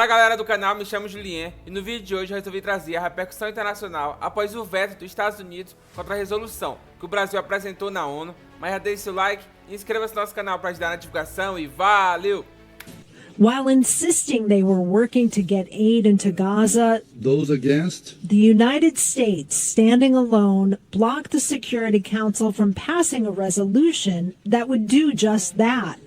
Fala galera do canal, me chamo Julien e no vídeo de hoje eu resolvi trazer a repercussão internacional após o veto dos Estados Unidos contra a resolução que o Brasil apresentou na ONU. Mas já deixe seu like e inscreva-se no nosso canal para ajudar na divulgação e valeu! While insisting they were working to get aid into Gaza, those against? The United States, standing alone, blocked the Security Council from passing a resolution that would do just that.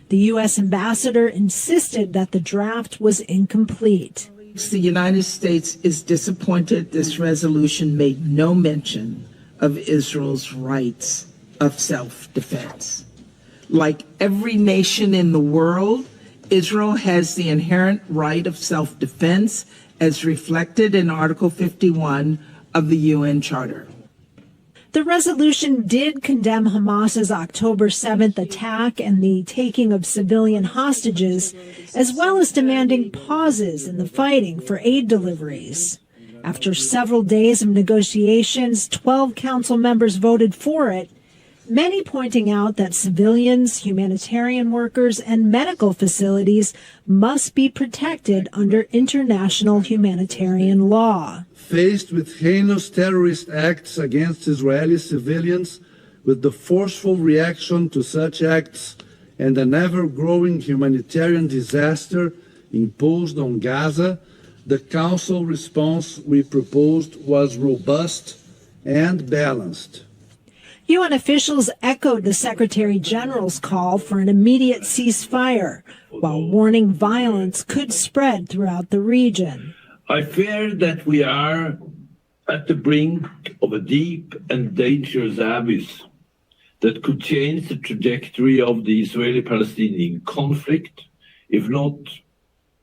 The U.S. ambassador insisted that the draft was incomplete. The United States is disappointed this resolution made no mention of Israel's rights of self-defense. Like every nation in the world, Israel has the inherent right of self-defense as reflected in Article 51 of the UN Charter. The resolution did condemn Hamas's October 7th attack and the taking of civilian hostages, as well as demanding pauses in the fighting for aid deliveries. After several days of negotiations, 12 council members voted for it, many pointing out that civilians, humanitarian workers, and medical facilities must be protected under international humanitarian law. Faced with heinous terrorist acts against Israeli civilians, with the forceful reaction to such acts and an ever-growing humanitarian disaster imposed on Gaza, the Council response we proposed was robust and balanced. UN officials echoed the Secretary General's call for an immediate ceasefire, while warning violence could spread throughout the region. I fear that we are at the brink of a deep and dangerous abyss that could change the trajectory of the Israeli-Palestinian conflict, if not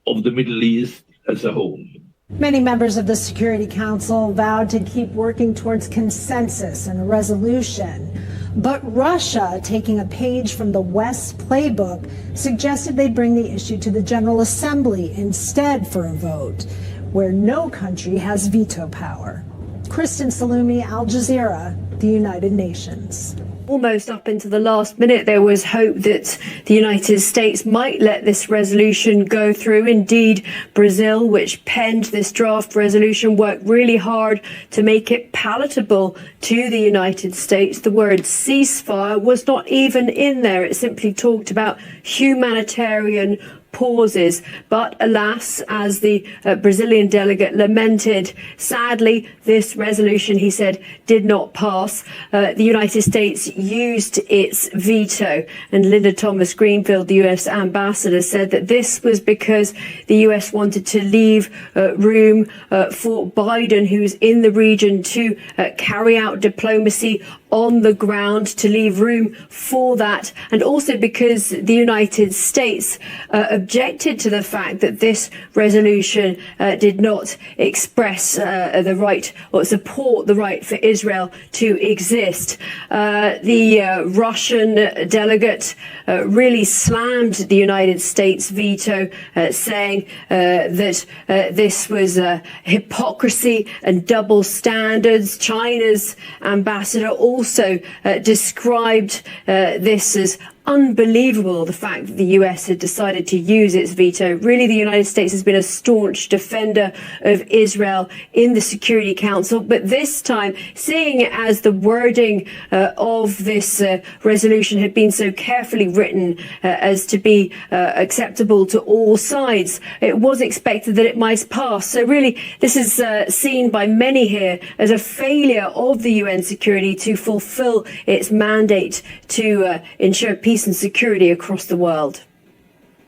of the Middle East as a whole. Many members of the Security Council vowed to keep working towards consensus and a resolution. But Russia, taking a page from the West's playbook, suggested they bring the issue to the General Assembly instead for a vote, where no country has veto power. Kristen Salumi, Al Jazeera, the United Nations. Almost up into the last minute, there was hope that the United States might let this resolution go through. Indeed, Brazil, which penned this draft resolution, worked really hard to make it palatable to the United States. The word ceasefire was not even in there. It simply talked about humanitarian pauses. But alas, as the Brazilian delegate lamented, sadly, this resolution, he said, did not pass. The United States used its veto. And Linda Thomas-Greenfield, the US ambassador, said that this was because the US wanted to leave room for Biden, who's in the region, to carry out diplomacy on the ground, to leave room for that, and also because the United States objected to the fact that this resolution did not express the right or support the right for Israel to exist. The Russian delegate really slammed the United States veto, saying that this was hypocrisy and double standards. China's ambassador also described this as unbelievable, the fact that the US had decided to use its veto. Really, the United States has been a staunch defender of Israel in the Security Council, but this time, seeing it as the wording of this resolution had been so carefully written as to be acceptable to all sides, it was expected that it might pass. So really, this is seen by many here as a failure of the UN security to fulfill its mandate to ensure peace and security across the world.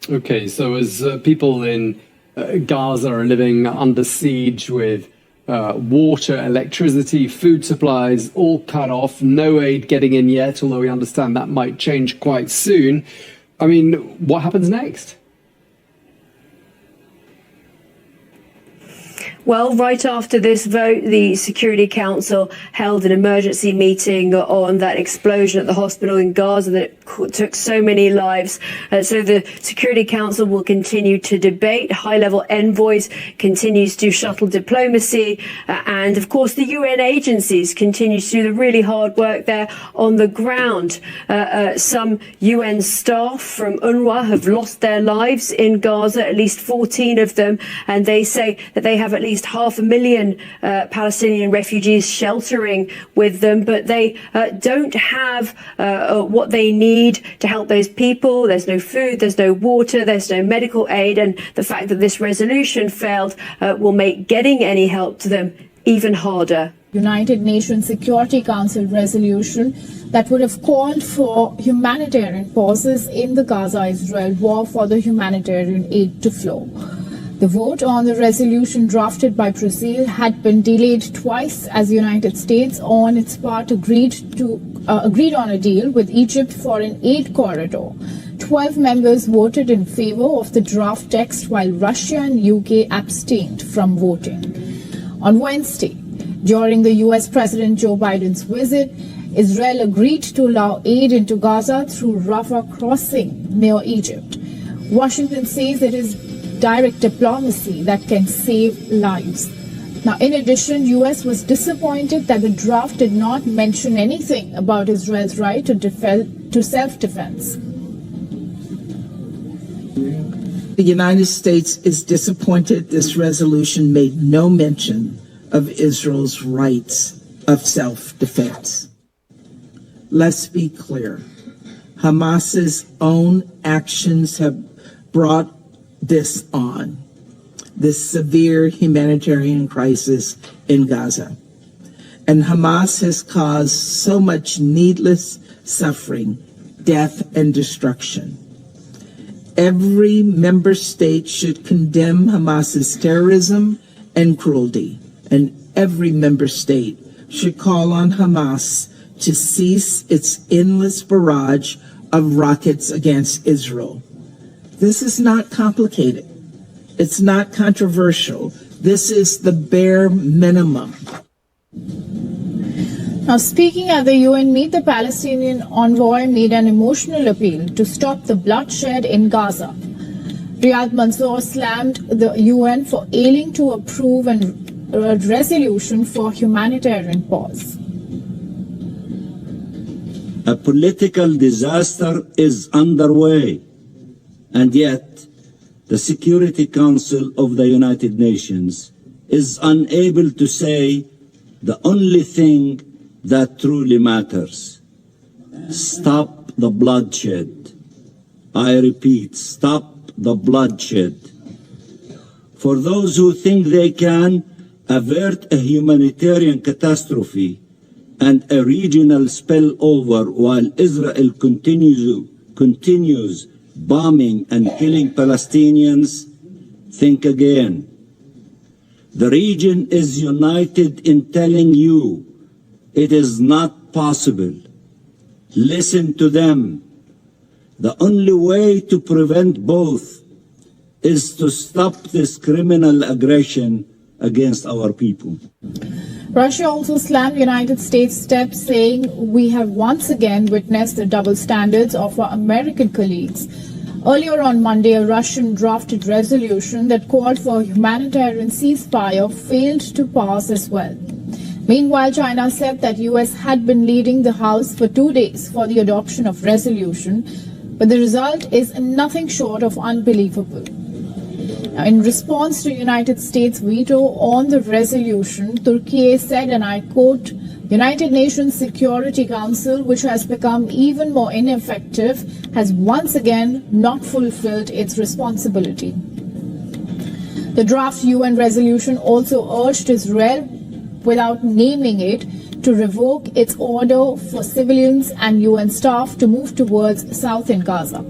Okay, so as people in Gaza are living under siege with water, electricity, food supplies all cut off, no aid getting in yet, although we understand that might change quite soon. I mean, what happens next? Well, right after this vote, the Security Council held an emergency meeting on that explosion at the hospital in Gaza that took so many lives. So the Security Council will continue to debate. High-level envoys continues to shuttle diplomacy. And, of course, the UN agencies continue to do the really hard work there on the ground. Some UN staff from UNRWA have lost their lives in Gaza, at least 14 of them. And they say that they have at least 500,000 Palestinian refugees sheltering with them, but they don't have what they need to help those people. There's no food, there's no water, there's no medical aid, and the fact that this resolution failed will make getting any help to them even harder. United Nations Security Council resolution that would have called for humanitarian pauses in the Gaza-Israel war for the humanitarian aid to flow. The vote on the resolution drafted by Brazil had been delayed twice as the United States, on its part, agreed on a deal with Egypt for an aid corridor. 12 members voted in favor of the draft text, while Russia and UK abstained from voting. On Wednesday, during the US President Joe Biden's visit, Israel agreed to allow aid into Gaza through Rafah crossing near Egypt. Washington says it is direct diplomacy that can save lives. Now, in addition, US was disappointed that the draft did not mention anything about Israel's right to self-defense. The United States is disappointed this resolution made no mention of Israel's rights of self-defense. Let's be clear. Hamas's own actions have brought this severe humanitarian crisis in Gaza. And Hamas has caused so much needless suffering, death, and destruction. Every member state should condemn Hamas's terrorism and cruelty, and every member state should call on Hamas to cease its endless barrage of rockets against Israel. This is not complicated. It's not controversial. This is the bare minimum. Now, speaking at the UN meet, the Palestinian envoy made an emotional appeal to stop the bloodshed in Gaza. Riyad Mansour slammed the UN for ailing to approve a resolution for humanitarian pause. A political disaster is underway. And yet, the Security Council of the United Nations is unable to say the only thing that truly matters. Stop the bloodshed. I repeat, stop the bloodshed. For those who think they can avert a humanitarian catastrophe and a regional spillover while Israel continues bombing and killing Palestinians, think again. The region is united in telling you it is not possible. Listen to them. The only way to prevent both is to stop this criminal aggression against our people. Russia also slammed United States steps, saying we have once again witnessed the double standards of our American colleagues. Earlier on Monday, a Russian drafted resolution that called for a humanitarian ceasefire failed to pass as well. Meanwhile, China said that US had been leading the House for 2 days for the adoption of resolution, but the result is nothing short of unbelievable. Now, in response to United States veto on the resolution, Turkey said, and I quote, United Nations Security Council, which has become even more ineffective, has once again not fulfilled its responsibility. The draft UN resolution also urged Israel, without naming it, to revoke its order for civilians and UN staff to move towards southern Gaza.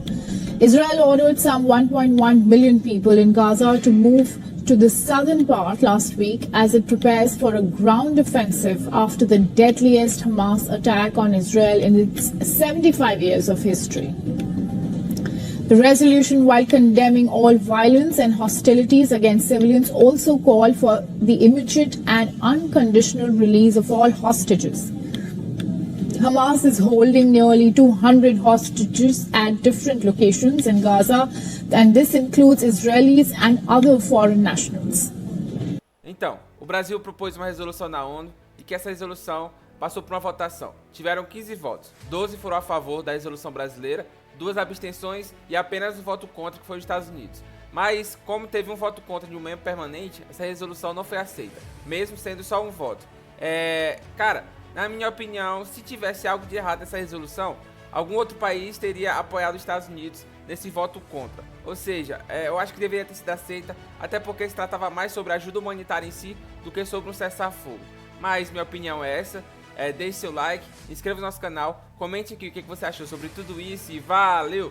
Israel ordered some 1.1 million people in Gaza to move to the southern part last week as it prepares for a ground offensive after the deadliest Hamas attack on Israel in its 75 years of history. The resolution, while condemning all violence and hostilities against civilians, also called for the immediate and unconditional release of all hostages. Hamas is holding nearly 200 hostages at different locations in Gaza, and this includes Israelis and other foreign nationals. Então, o Brasil propôs uma resolução na ONU e que essa resolução passou por uma votação. Tiveram 15 votos, 12 foram a favor da resolução brasileira, 2 abstenções e apenas um voto contra, que foi dos Estados Unidos. Mas, como teve um voto contra de um membro permanente, essa resolução não foi aceita, mesmo sendo só um voto. Cara, na minha opinião, se tivesse algo de errado nessa resolução, algum outro país teria apoiado os Estados Unidos nesse voto contra. Ou seja, eu acho que deveria ter sido aceita, até porque se tratava mais sobre ajuda humanitária em si do que sobre um cessar-fogo. Mas minha opinião é essa. Deixe seu like, inscreva no nosso canal, comente aqui o que você achou sobre tudo isso e valeu!